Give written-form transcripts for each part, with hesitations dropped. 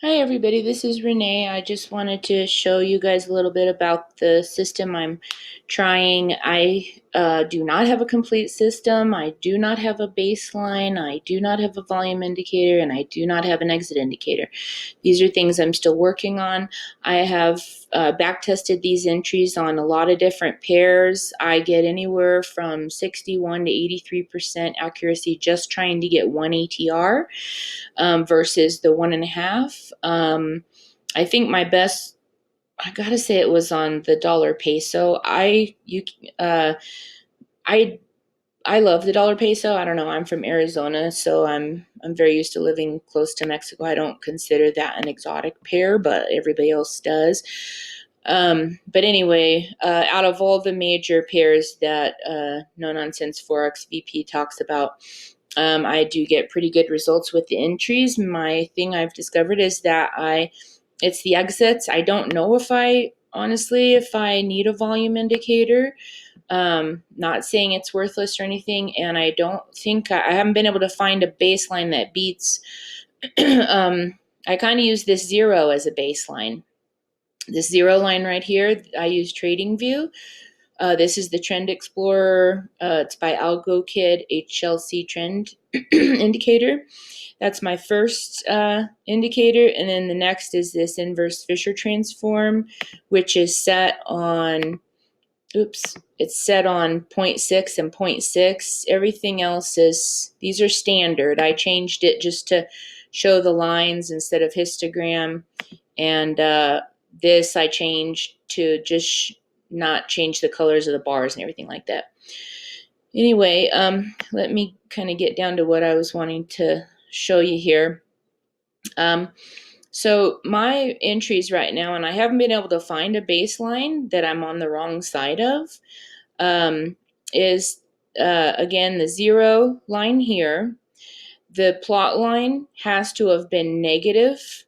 Hi everybody, this is Renee. I just wanted to show you guys a little bit about the system I'm trying. I do not have a complete system. I do not have a baseline. I do not have a volume indicator, and I do not have an exit indicator. These are things I'm still working on. I have back tested these entries on a lot of different pairs. I get anywhere from 61 to 83% accuracy just trying to get one ATR versus the 1.5. I think my best, I gotta say, it was on the dollar peso. Uh, I I love the dollar peso. I don't know. I'm from Arizona, so I'm very used to living close to Mexico. I don't consider that an exotic pair, but everybody else does. But anyway, out of all the major pairs that No Nonsense Forex VP talks about, I do get pretty good results with the entries. My thing I've discovered is that it's the exits. I don't know if I need a volume indicator. Not saying it's worthless or anything, and I don't think I haven't been able to find a baseline that beats. I kind of use this zero as a baseline. This zero line right here, I use TradingView. This is the Trend Explorer. It's by AlgoKid HLC Trend Indicator. That's my first indicator. And then the next is this inverse Fisher transform, which is set on, it's set on 0.6 and 0.6. Everything else these are standard. I changed it just to show the lines instead of histogram. And this I changed to just not change the colors of the bars and everything like that. Anyway, let me kind of get down to what I was wanting to show you here. So my entries right now, and I haven't been able to find a baseline that I'm on the wrong side of, is again the zero line here. The plot line has to have been negative,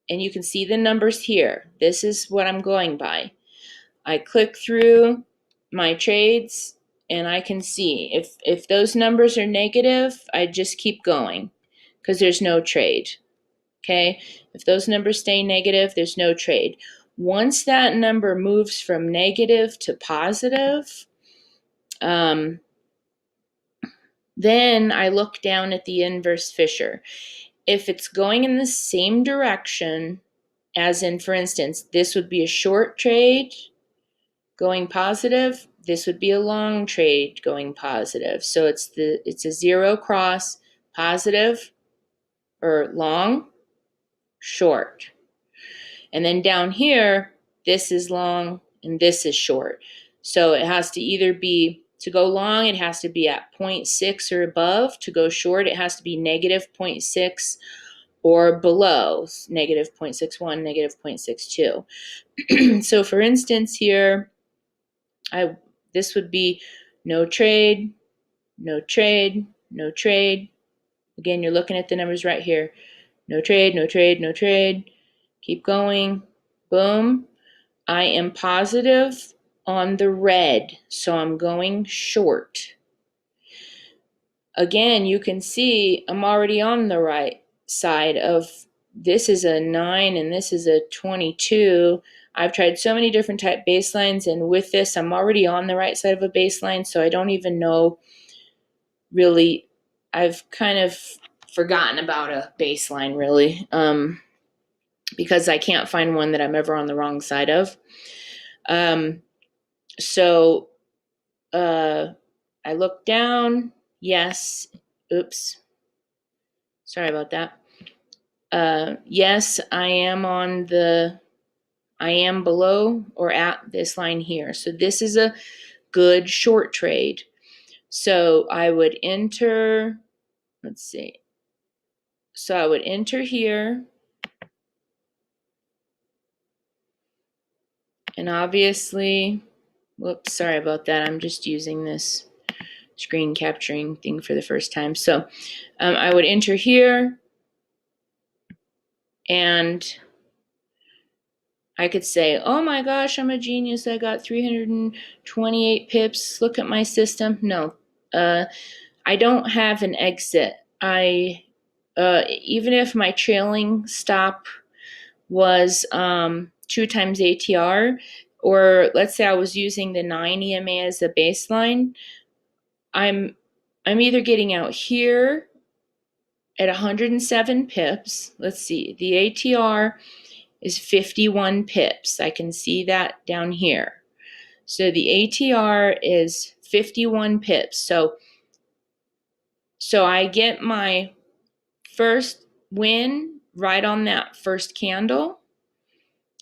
and you can see the numbers here. This is what I'm going by. I click through my trades and I can see if those numbers are negative, I just keep going because there's no trade. Okay, if those numbers stay negative, there's no trade. Once that number moves from negative to positive, then I look down at the inverse Fisher. If it's going in the same direction, as in, for instance, this would be a short trade going positive, this would be a long trade going positive. So it's a zero cross, positive or long, short. And then down here, this is long and this is short. So it has to either be, to go long, it has to be at 0.6 or above. To go short, it has to be negative 0.6 or below, negative 0.61, negative 0.62. So for instance here, this would be no trade, no trade, no trade. Again, you're looking at the numbers right here. No trade, no trade, no trade. Keep going. Boom. I am positive on the red, so I'm going short. Again, you can see I'm already on the right side of, this is a 9 and this is a 22. I've tried so many different type baselines, and with this, I'm already on the right side of a baseline, so I don't even know really. I've kind of forgotten about a baseline, really, because I can't find one that I'm ever on the wrong side of. So I look down. Yes. Oops. Sorry about that. Yes, I am below or at this line here. So this is a good short trade. So I would enter, let's see. So I would enter here. And obviously, whoops, sorry about that. I'm just using this screen capturing thing for the first time. So I would enter here, and I could say, oh my gosh, I'm a genius. I got 328 pips. Look at my system. No, I don't have an exit. I even if my trailing stop was 2 times ATR, or let's say I was using the 9 EMA as a baseline, I'm either getting out here at 107 pips. Let's see, the ATR is 51 pips. I can see that down here. So the ATR is 51 pips. So I get my first win right on that first candle.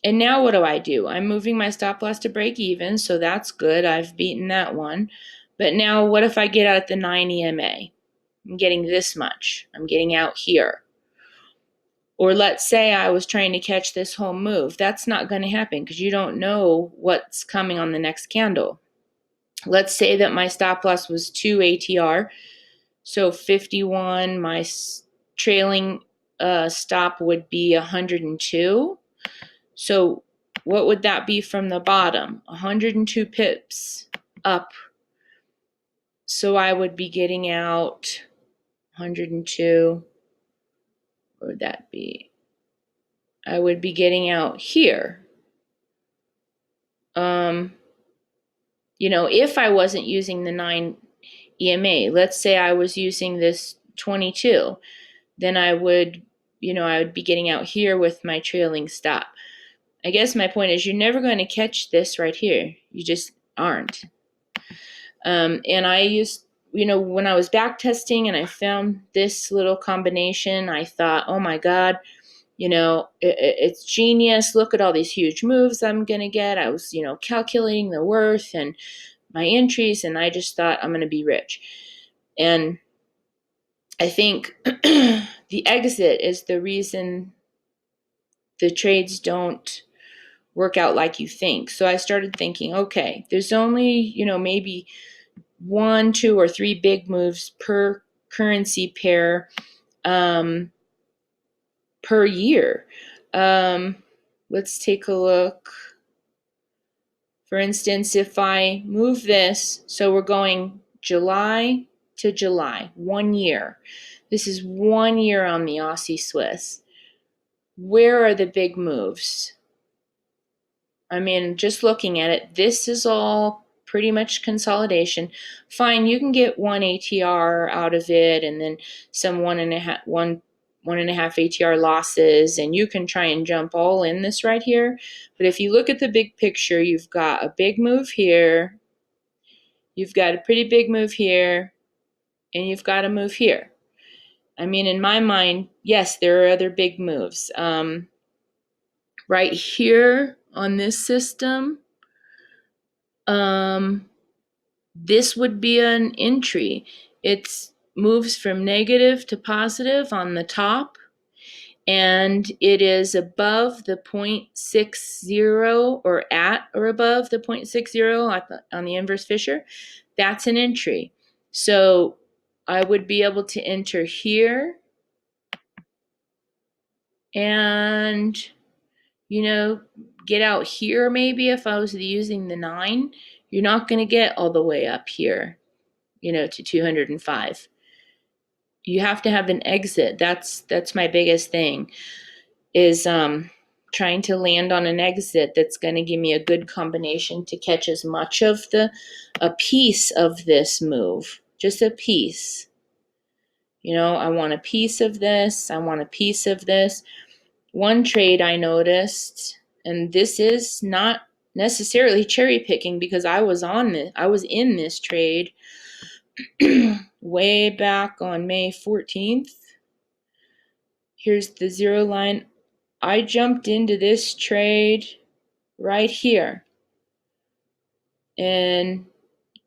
And now what do? I'm moving my stop loss to break even, so that's good. I've beaten that one. But now what if I get out at the 9 EMA? I'm getting this much. I'm getting out here. Or let's say I was trying to catch this whole move. That's not going to happen because you don't know what's coming on the next candle. Let's say that my stop loss was 2 ATR. So 51, my trailing stop would be 102. So what would that be from the bottom? 102 pips up. So I would be getting out 102. What would that be? I would be getting out here. If I wasn't using the 9 EMA, let's say I was using this 22, then I would be getting out here with my trailing stop. I guess my point is you're never going to catch this right here. You just aren't. And I used, when I was back testing and I found this little combination, I thought, oh my God, it's genius. Look at all these huge moves I'm going to get. I was, calculating the worth and my entries, and I just thought I'm going to be rich. And I think the exit is the reason the trades don't work out like you think. So I started thinking, okay, there's only, maybe 1, 2, or 3 big moves per currency pair per year. Let's take a look. For instance, if I move this, so we're going July to July, 1 year. This is 1 year on the Aussie Swiss. Where are the big moves? I mean, just looking at it, this is all pretty much consolidation. Fine, you can get 1 ATR out of it and then some 1.5 ATR losses, and you can try and jump all in this right here. But if you look at the big picture, you've got a big move here, you've got a pretty big move here, and you've got a move here. I mean, in my mind, yes, there are other big moves. Right here on this system, this would be an entry. It moves from negative to positive on the top, and it is above the 0.60 or at or above the 0.60 on the inverse Fisher. That's an entry. So I would be able to enter here and, get out here maybe if I was using the 9. You're not going to get all the way up here, to 205. You have to have an exit. That's my biggest thing is trying to land on an exit that's going to give me a good combination to catch as much of a piece of this move, just a piece. I want a piece of this. I want a piece of this. One trade I noticed, and this is not necessarily cherry picking because I was in this trade way back on May 14th. Here's the 0 line. I jumped into this trade right here. And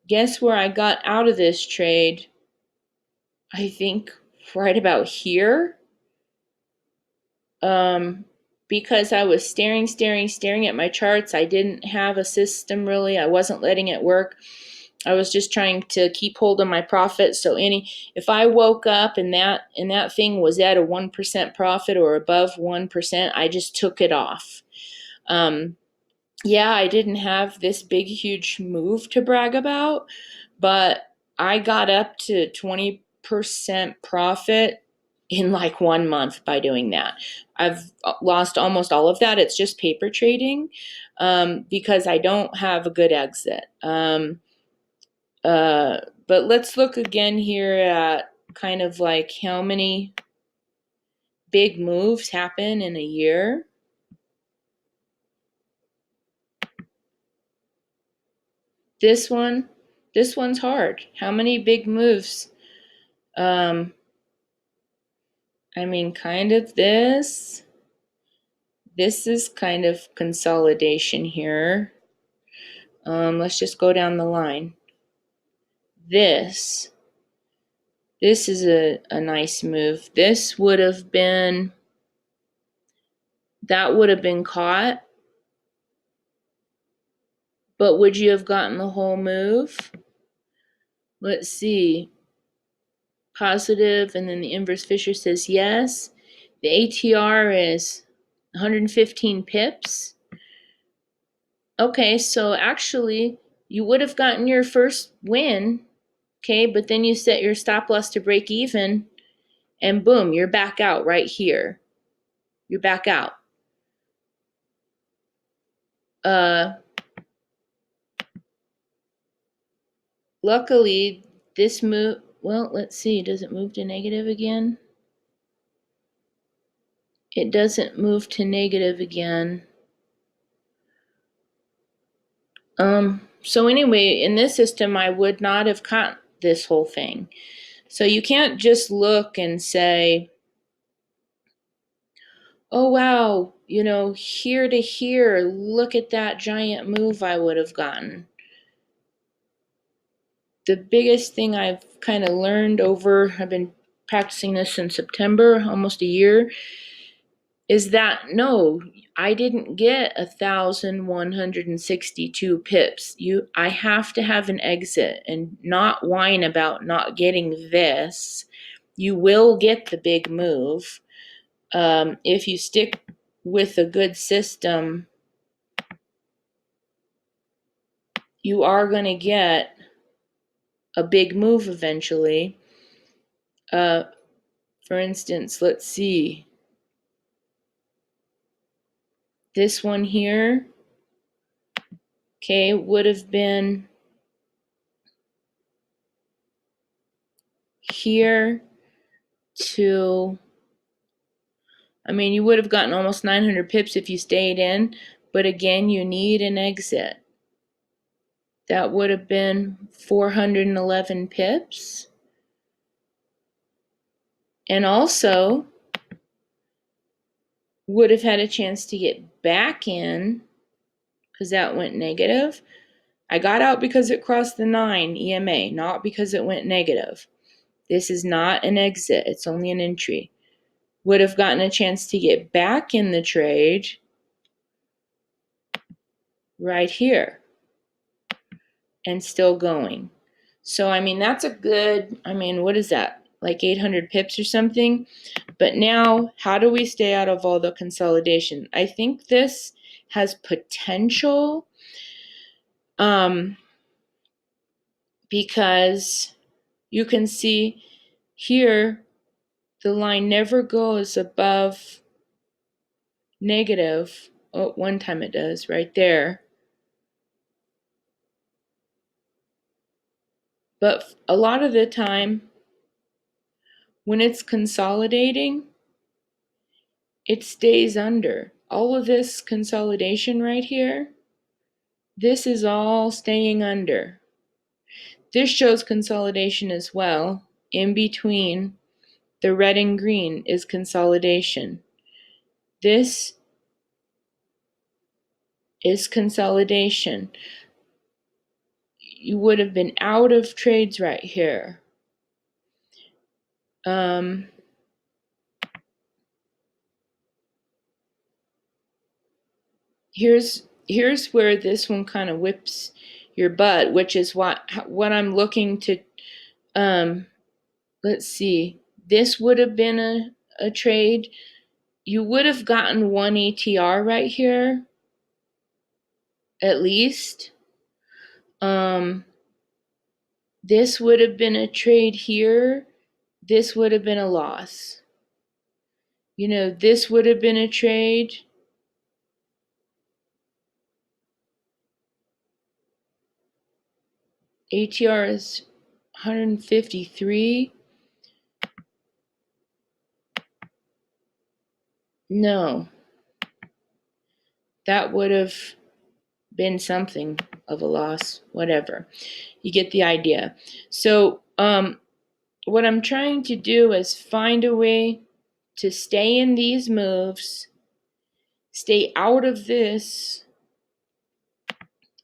guess where I got out of this trade? I think right about here. Because I was staring at my charts. I didn't have a system really. I wasn't letting it work. I was just trying to keep hold of my profit. So if I woke up and that thing was at a 1% profit or above 1%, I just took it off. Yeah, I didn't have this big, huge move to brag about, but I got up to 20% profit in like 1 month by doing that. I've lost almost all of that. It's just paper trading because I don't have a good exit. But let's look again here at kind of like how many big moves happen in a year. This one's hard. How many big moves? I mean, kind of this. This is kind of consolidation here. Let's just go down the line. This is a nice move. This would have been, that would have been caught. But would you have gotten the whole move? Let's see. Positive, and then the inverse Fisher says yes. The ATR is 115 pips. Okay, so actually, you would have gotten your first win, okay, but then you set your stop loss to break even, and boom, you're back out right here. You're back out. Luckily, this move, well, let's see, does it move to negative again? It doesn't move to negative again. So anyway, in this system, I would not have caught this whole thing. So you can't just look and say, oh, wow, you know, here to here, look at that giant move I would have gotten. The biggest thing I've kind of learned I've been practicing this in September, almost a year, is that no, I didn't get 1,162 pips. I have to have an exit and not whine about not getting this. You will get the big move. If you stick with a good system, you are going to get a big move eventually. For instance, let's see. This one here, okay, would have been here to, I mean, you would have gotten almost 900 pips if you stayed in, but again, you need an exit. That would have been 411 pips. And also would have had a chance to get back in because that went negative. I got out because it crossed the 9 EMA, not because it went negative. This is not an exit, it's only an entry. Would have gotten a chance to get back in the trade right here and still going. So, I mean, that's a good, I mean, what is that? Like 800 pips or something? But now, how do we stay out of all the consolidation? I think this has potential because you can see here the line never goes above negative. Oh, one time it does right there. But a lot of the time, when it's consolidating, it stays under. All of this consolidation right here, this is all staying under. This shows consolidation as well. In between the red and green is consolidation. This is consolidation. You would have been out of trades right here. Here's where this one kind of whips your butt, which is what I'm looking to. Let's see. This would have been a trade. You would have gotten one ATR right here, at least. This would have been a trade here. This would have been a loss. This would have been a trade. ATR is 153. No, that would have been something of a loss, whatever. You get the idea. So, what I'm trying to do is find a way to stay in these moves, stay out of this,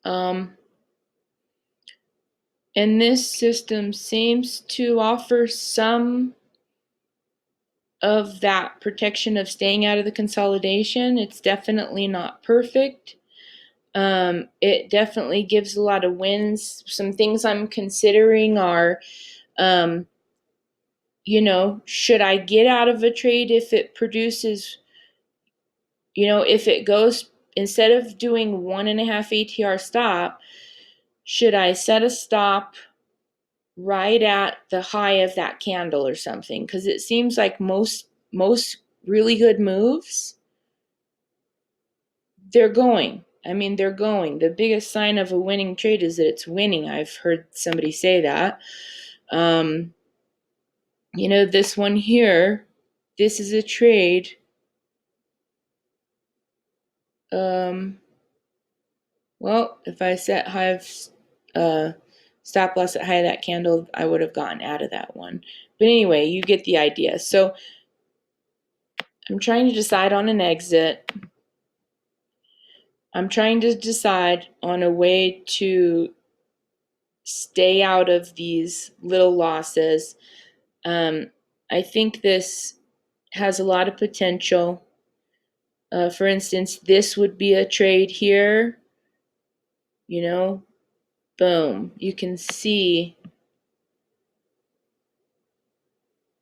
and this system seems to offer some of that protection of staying out of the consolidation. It's definitely not perfect. It definitely gives a lot of wins. Some things I'm considering are, should I get out of a trade if it produces, if it goes, instead of doing 1.5 ATR stop, should I set a stop right at the high of that candle or something? Because it seems like most really good moves, they're going. They're going. The biggest sign of a winning trade is that it's winning. I've heard somebody say that. This one here, this is a trade. Well, if I set high of stop loss at high of that candle, I would have gotten out of that one. But anyway, you get the idea. So I'm trying to decide on an exit. I'm trying to decide on a way to stay out of these little losses. I think this has a lot of potential. For instance, this would be a trade here. Boom. You can see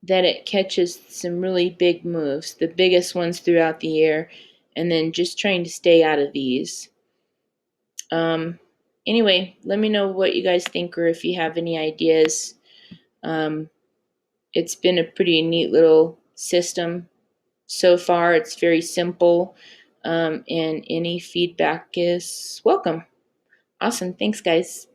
that it catches some really big moves, the biggest ones throughout the year, and then just trying to stay out of these. Anyway, let me know what you guys think or if you have any ideas. It's been a pretty neat little system so far. It's very simple, and any feedback is welcome. Awesome. Thanks, guys.